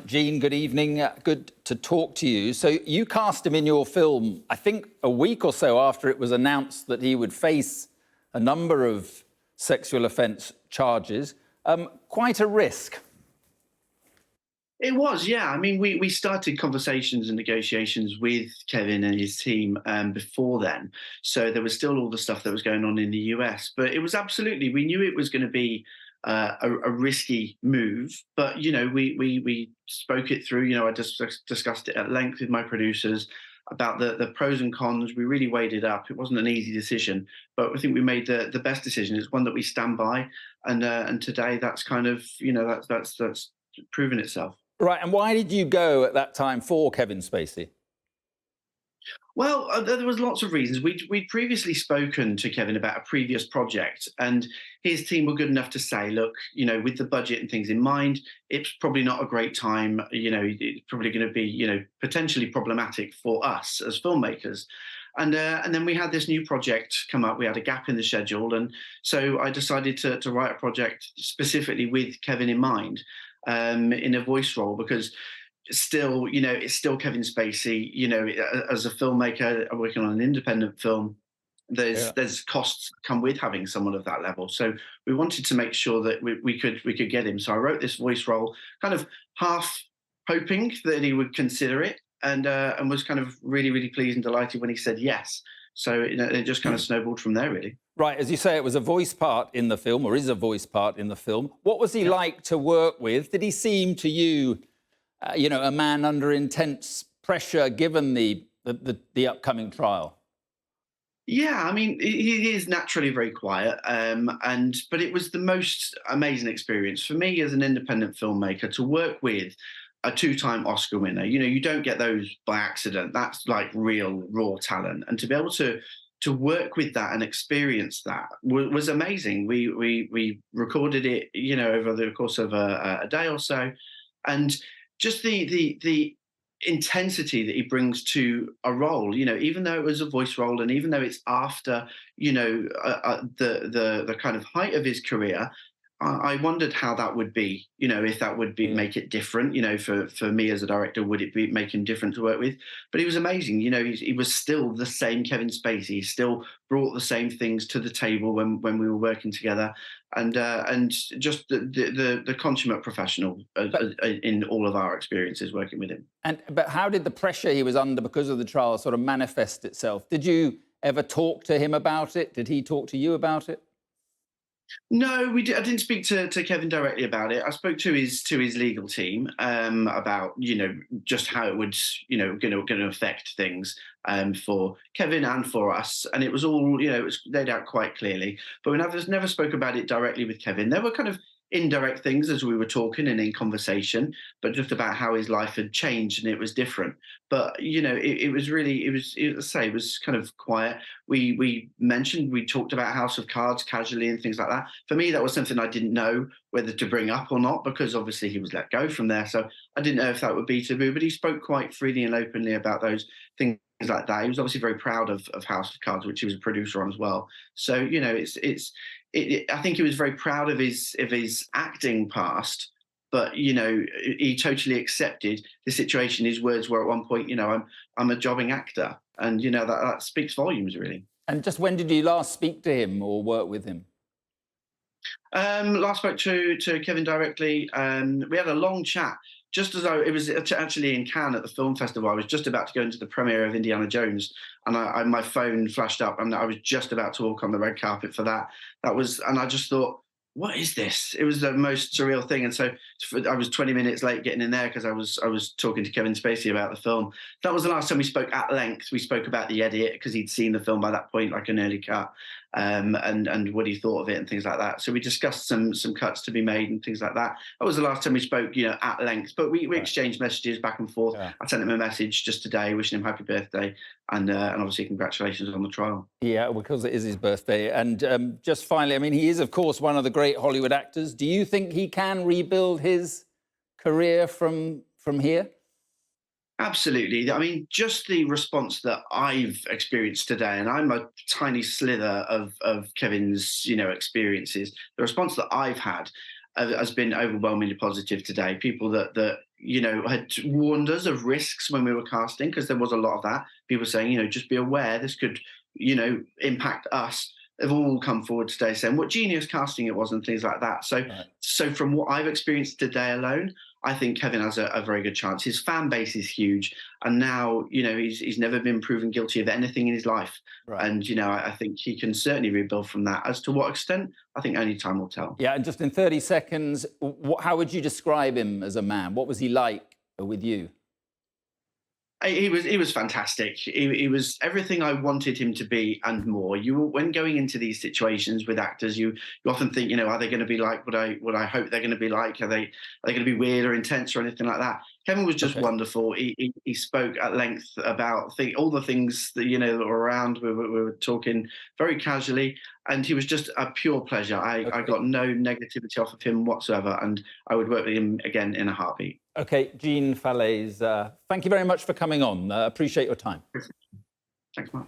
Gene, good evening. Good to talk to you. So you cast him in your film, I think, a week or so after it was announced that he would face a number of sexual offence charges. Quite a risk. It was, yeah. I mean, we started conversations and negotiations with Kevin and his team before then. So there was still all the stuff that was going on in the US. But it was absolutely, we knew it was going to be a risky move. But, you know, we spoke it through. You know, I just discussed it at length with my producers about the pros and cons. We really weighed it up. It wasn't an easy decision, but I think we made the best decision. It's one that we stand by. And today that's kind of, you know, that's proven itself. Right, and why did you go at that time for Kevin Spacey? Well, there was lots of reasons. We'd previously spoken to Kevin about a previous project, and his team were good enough to say, look, you know, with the budget and things in mind, it's probably not a great time. You know, it's probably going to be, you know, potentially problematic for us as filmmakers. And then we had this new project come up. We had a gap in the schedule, and so I decided to write a project specifically with Kevin in mind, in a voice role, because still, you know, it's still Kevin Spacey. You know, as a filmmaker working on an independent film, there's costs that come with having someone of that level. So we wanted to make sure that we could get him. So I wrote this voice role, kind of half hoping that he would consider it, and was kind of really pleased and delighted when he said yes. So it just kind of snowballed from there, really. Right, as you say, it was a voice part in the film, or is a voice part in the film. What was he like to work with? Did he seem to you, you know, a man under intense pressure given the upcoming trial? Yeah, I mean, he is naturally very quiet, but it was the most amazing experience for me as an independent filmmaker to work with a two-time Oscar winner. You know, you don't get those by accident. That's like real raw talent, and to be able to work with that and experience that was amazing. We recorded it, you know, over the course of a day or so, and just the intensity that he brings to a role, you know, even though it was a voice role and even though it's after, you know, the kind of height of his career, I wondered how that would be, you know, if that would be make it different, you know, for me as a director, would it be make him different to work with? But he was amazing, you know. He was still the same Kevin Spacey. He still brought the same things to the table when we were working together, and just the consummate professional in all of our experiences working with him. But how did the pressure he was under because of the trial sort of manifest itself? Did you ever talk to him about it? Did he talk to you about it? No, I didn't speak to Kevin directly about it. I spoke to his legal team about, you know, just how it would, you know, going to affect things for Kevin and for us, and it was all, you know, it was laid out quite clearly. But we never spoke about it directly with Kevin. There were kind of indirect things as we were talking and in conversation, but just about how his life had changed and it was different. But you know, it was really, it was kind of quiet. We talked about House of Cards casually and things like that. For me, that was something I didn't know whether to bring up or not, because obviously he was let go from there, so I didn't know if that would be taboo. But he spoke quite freely and openly about those things like that. He was obviously very proud of House of Cards, which he was a producer on as well. So you know, I think he was very proud of his acting past, but you know, he totally accepted the situation. His words were at one point, you know, I'm a jobbing actor, and you know that speaks volumes, really. And just when did you last speak to him or work with him? Last spoke to Kevin directly. We had a long chat. Just as it was actually in Cannes at the film festival, I was just about to go into the premiere of Indiana Jones, and my phone flashed up, and I was just about to walk on the red carpet for that. And I just thought, what is this? It was the most surreal thing. And so I was 20 minutes late getting in there because I was talking to Kevin Spacey about the film. That was the last time we spoke at length. We spoke about the edit because he'd seen the film by that point, like an early cut, and what he thought of it and things like that. So we discussed some cuts to be made and things like that. That was the last time we spoke, you know, at length. But we exchanged messages back and forth. Yeah. I sent him a message just today wishing him happy birthday, and obviously congratulations on the trial. Yeah, because it is his birthday. And just finally, I mean, he is, of course, one of the great Hollywood actors. Do you think he can rebuild his career from here? Absolutely. I mean, just the response that I've experienced today, and I'm a tiny slither of Kevin's, you know, experiences, the response that I've had, has been overwhelmingly positive today. People that had warned us of risks when we were casting, because there was a lot of that. People saying, just be aware this could, impact us. They've all come forward today saying what genius casting it was and things like that. So, Right. so from what I've experienced today alone, I think Kevin has a very good chance. His fan base is huge, and now he's never been proven guilty of anything in his life. Right. And I think he can certainly rebuild from that. As to what extent, I think only time will tell. Yeah, and just in 30 seconds, how would you describe him as a man? What was he like with you? He was fantastic. He was everything I wanted him to be and more. When going into these situations with actors, you often think, are they going to be like what I hope they're going to be like? Are they going to be weird or intense or anything like that? Kevin was just wonderful. He spoke at length about all the things that that were around. We were talking very casually, and he was just a pure pleasure. I got no negativity off of him whatsoever, and I would work with him again in a heartbeat. Okay, Jean Fallaize, thank you very much for coming on. Appreciate your time. Thanks, Mark.